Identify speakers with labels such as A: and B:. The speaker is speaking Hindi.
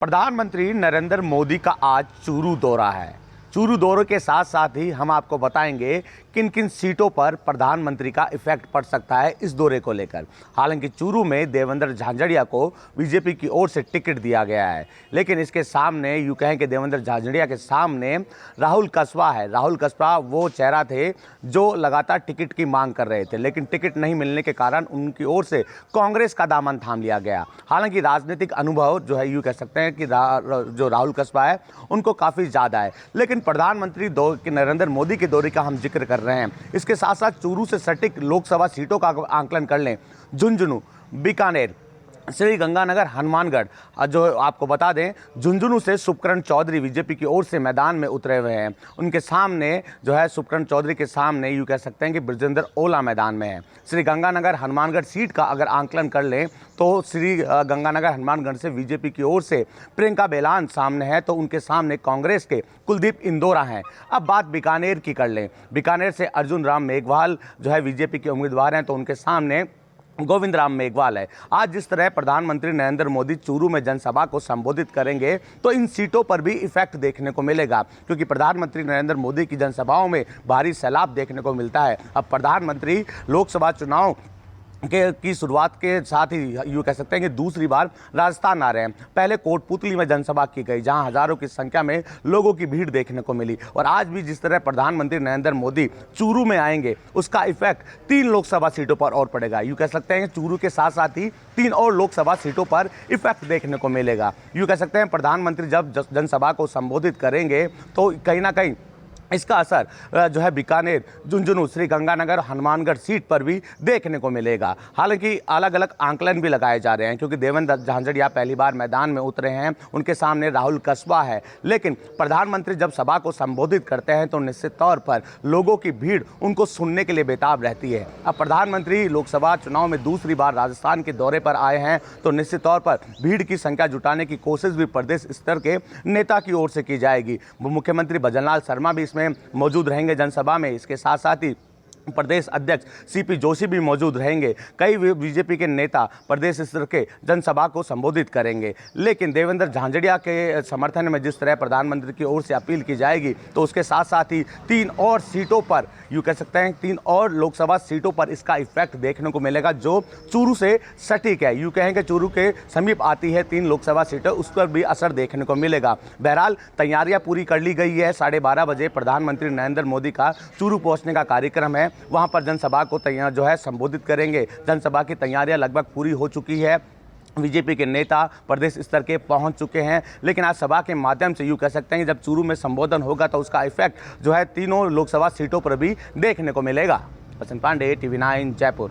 A: प्रधानमंत्री नरेंद्र मोदी का आज चूरू दौरा है। चूरू दौरे के साथ साथ ही हम आपको बताएंगे किन किन सीटों पर प्रधानमंत्री का इफेक्ट पड़ सकता है इस दौरे को लेकर। हालांकि चूरू में देवेंद्र झांझड़िया को बीजेपी की ओर से टिकट दिया गया है, लेकिन इसके सामने यूँ कहें कि देवेंद्र झांझड़िया के सामने राहुल कस्बा है। राहुल कस्बा वो चेहरा थे जो लगातार टिकट की मांग कर रहे थे, लेकिन टिकट नहीं मिलने के कारण उनकी ओर से कांग्रेस का दामन थाम लिया गया। हालांकि राजनीतिक अनुभव जो है यूँ कह सकते हैं कि जो राहुल कस्बा है उनको काफ़ी ज़्यादा है, लेकिन प्रधानमंत्री नरेंद्र मोदी के दौरे का हम जिक्र कर रहे हैं। इसके साथ साथ चूरू से सटीक लोकसभा सीटों का आंकलन कर लें, झुंझुनू, बीकानेर, श्रीगंगानगर, हनुमानगढ़। जो आपको बता दें, झुंझुनू से सुपकरण चौधरी बीजेपी की ओर से मैदान में उतरे हुए हैं। उनके सामने जो है सुपकरण चौधरी के सामने यूँ कह सकते हैं कि ब्रजेंद्र ओला मैदान में है। श्रीगंगानगर हनुमानगढ़ सीट का अगर आंकलन कर लें तो श्रीगंगानगर हनुमानगढ़ से बीजेपी की ओर से प्रियंका बेलान सामने है, तो उनके सामने कांग्रेस के कुलदीप इंदौरा हैं। अब बात बीकानेर की कर लें, बीकानेर से अर्जुन राम मेघवाल जो है बीजेपी के उम्मीदवार हैं, तो उनके सामने गोविंद राम मेघवाल है। आज जिस तरह प्रधानमंत्री नरेंद्र मोदी चूरू में जनसभा को संबोधित करेंगे तो इन सीटों पर भी इफेक्ट देखने को मिलेगा, क्योंकि प्रधानमंत्री नरेंद्र मोदी की जनसभाओं में भारी सैलाब देखने को मिलता है। अब प्रधानमंत्री लोकसभा चुनाव की शुरुआत के साथ ही यूँ कह सकते हैं कि दूसरी बार राजस्थान आ रहे हैं। पहले कोटपुतली में जनसभा की गई, जहां हजारों की संख्या में लोगों की भीड़ देखने को मिली, और आज भी जिस तरह प्रधानमंत्री नरेंद्र मोदी चूरू में आएंगे उसका इफेक्ट 3 लोकसभा सीटों पर और पड़ेगा। यूँ कह सकते हैं कि चूरू के साथ साथ ही 3 और लोकसभा सीटों पर इफेक्ट देखने को मिलेगा। यूँ कह सकते हैं प्रधानमंत्री जब जनसभा को संबोधित करेंगे तो कहीं ना कहीं इसका असर जो है बीकानेर, झुंझुनू, श्रीगंगानगर, हनुमानगढ़ सीट पर भी देखने को मिलेगा। हालांकि अलग अलग आंकलन भी लगाए जा रहे हैं, क्योंकि देवेंद्र झांझड़िया पहली बार मैदान में उतरे हैं, उनके सामने राहुल कस्बा है, लेकिन प्रधानमंत्री जब सभा को संबोधित करते हैं तो निश्चित तौर पर लोगों की भीड़ उनको सुनने के लिए बेताब रहती है। अब प्रधानमंत्री लोकसभा चुनाव में दूसरी बार राजस्थान के दौरे पर आए हैं, तो निश्चित तौर पर भीड़ की संख्या जुटाने की कोशिश भी प्रदेश स्तर के नेता की ओर से की जाएगी। मुख्यमंत्री भजनलाल शर्मा भी मौजूद रहेंगे जनसभा में। इसके साथ साथ ही प्रदेश अध्यक्ष सीपी जोशी भी मौजूद रहेंगे। कई बीजेपी के नेता प्रदेश स्तर के जनसभा को संबोधित करेंगे, लेकिन देवेंद्र झांझड़िया के समर्थन में जिस तरह प्रधानमंत्री की ओर से अपील की जाएगी, तो उसके साथ साथ ही 3 और सीटों पर यूँ कह सकते हैं 3 और लोकसभा सीटों पर इसका इफेक्ट देखने को मिलेगा, जो चूरू से सटीक है। यूँ कहें कि चूरू के समीप आती है 3 लोकसभा सीटें, उस पर भी असर देखने को मिलेगा। बहरहाल तैयारियां पूरी कर ली गई है। 12:30 बजे प्रधानमंत्री नरेंद्र मोदी का चूरू पहुंचने का कार्यक्रम है। वहां पर जनसभा को जो है संबोधित करेंगे। जनसभा की तैयारियां लगभग पूरी हो चुकी है। बीजेपी के नेता प्रदेश स्तर के पहुंच चुके हैं, लेकिन आज सभा के माध्यम से यूँ कह सकते हैं कि जब चूरू में संबोधन होगा तो उसका इफेक्ट जो है 3 लोकसभा सीटों पर भी देखने को मिलेगा। बसंत पांडे, TV9 जयपुर।